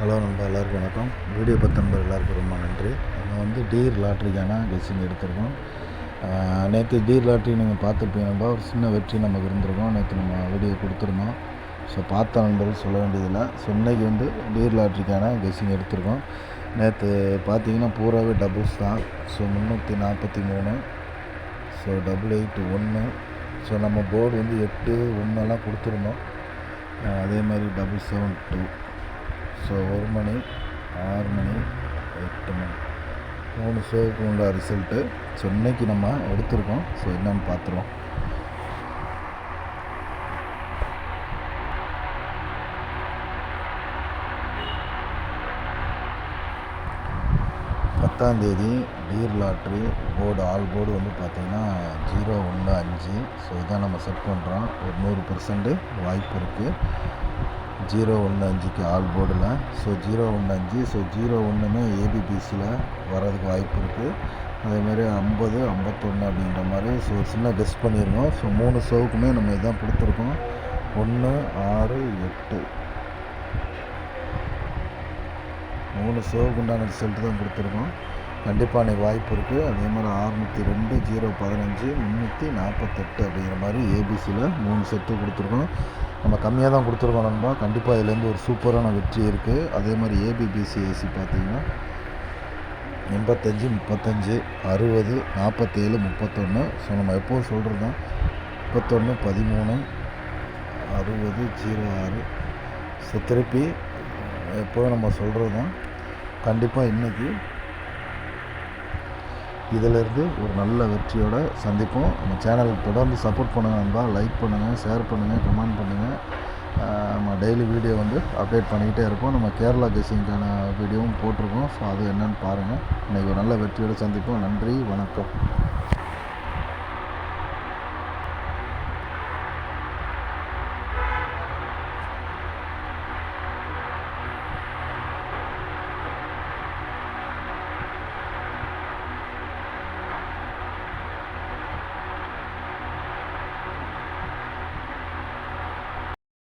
Hello நண்பா, எல்லாருக்கும் வணக்கம். வீடியோ பார்த்த நண்பர் எல்லாருக்கும் ரொம்ப நன்றி. நம்ம வந்து டீர் லாட்ரிக்கான கெஸ்ஸிங் எடுத்திருக்கோம். நேற்று டீர் லாட்ரி நீங்கள் பார்த்துருப்பீங்க நண்பா. ஒரு சின்ன வெற்றி நமக்கு இருந்திருக்கோம். நேற்று நம்ம வீடியோ கொடுத்துருந்தோம். ஸோ பார்த்த நண்பர்கள் சொல்ல வேண்டியதில்லை. ஸோ இன்றைக்கி வந்து டீர் லாட்ரிக்கான கெஸ்ஸிங் எடுத்திருக்கோம். நேற்று பார்த்தீங்கன்னா பூராவே டபுள்ஸ் தான். So 343, so 881. ஸோ நம்ம போர்டு வந்து 8, 1 கொடுத்துருந்தோம். அதே மாதிரி 772. ஸோ 1 மணி, 6 மணி, 8 மணி 3 ஷோவுக்கு உள்ள ரிசல்ட்டு. ஸோ இன்றைக்கி நம்ம எடுத்திருக்கோம். ஸோ என்னென்னு பார்த்துருவோம். பத்தாந்தேதி Dear lottery board all board வந்து பார்த்திங்கன்னா 015. ஸோ இதான் நம்ம செட் பண்ணுறோம். ஒரு 100% வாய்ப்பு இருக்குது 015க்கு ஆல் போர்டில். ஸோ 015, ஸோ 01மே ஏபிபிசியில் வர்றதுக்கு வாய்ப்பு இருக்குது. அதேமாதிரி 50, 51 அப்படின்ற மாதிரி ஸோ சின்ன கெஸ் பண்ணியிருக்கோம். ஸோ 3 ஷோவுக்குமே நம்ம இதான் கொடுத்துருக்கோம். 1, 6, 8 3 ஷோவுக்கு உண்டான ரிசல்ட்டு தான் கொடுத்துருக்கோம். கண்டிப்பாக அன்றைக்கி வாய்ப்பு இருக்குது. அதே மாதிரி 602, 015, 348 அப்படிங்கிற மாதிரி ஏபிசியில் 3 செட்டு கொடுத்துருக்கோம். நம்ம கம்மியாக தான் கொடுத்துருக்கோம் நண்பா. கண்டிப்பாக இதுலேருந்து ஒரு சூப்பரான வெற்றி இருக்குது. அதே மாதிரி ஏபிபிசி ஏசி பார்த்திங்கன்னா 85, 35, 60, 47, 31. ஸோ நம்ம எப்போது சொல்கிறது தான் 31, 13, 60, 06. ஸோ திருப்பி எப்போதும் நம்ம சொல்கிறது தான். கண்டிப்பாக இன்றைக்கி இதிலேருந்து ஒரு நல்ல வெற்றியோடு சந்திப்போம். நம்ம சேனலுக்கு தொடர்ந்து சப்போர்ட் பண்ணுங்கள் நண்பா. லைக் பண்ணுங்கள், ஷேர் பண்ணுங்கள், கமெண்ட் பண்ணுங்கள். நம்ம டெய்லி வீடியோ வந்து அப்டேட் பண்ணிக்கிட்டே இருப்போம். நம்ம கேரளா கெஸ்ஸிங்கான வீடியோவும் போட்டிருக்கோம். ஸோ அது என்னென்னு பாருங்கள். இன்றைக்கி ஒரு நல்ல வெற்றியோடு சந்திப்போம். நன்றி, வணக்கம்.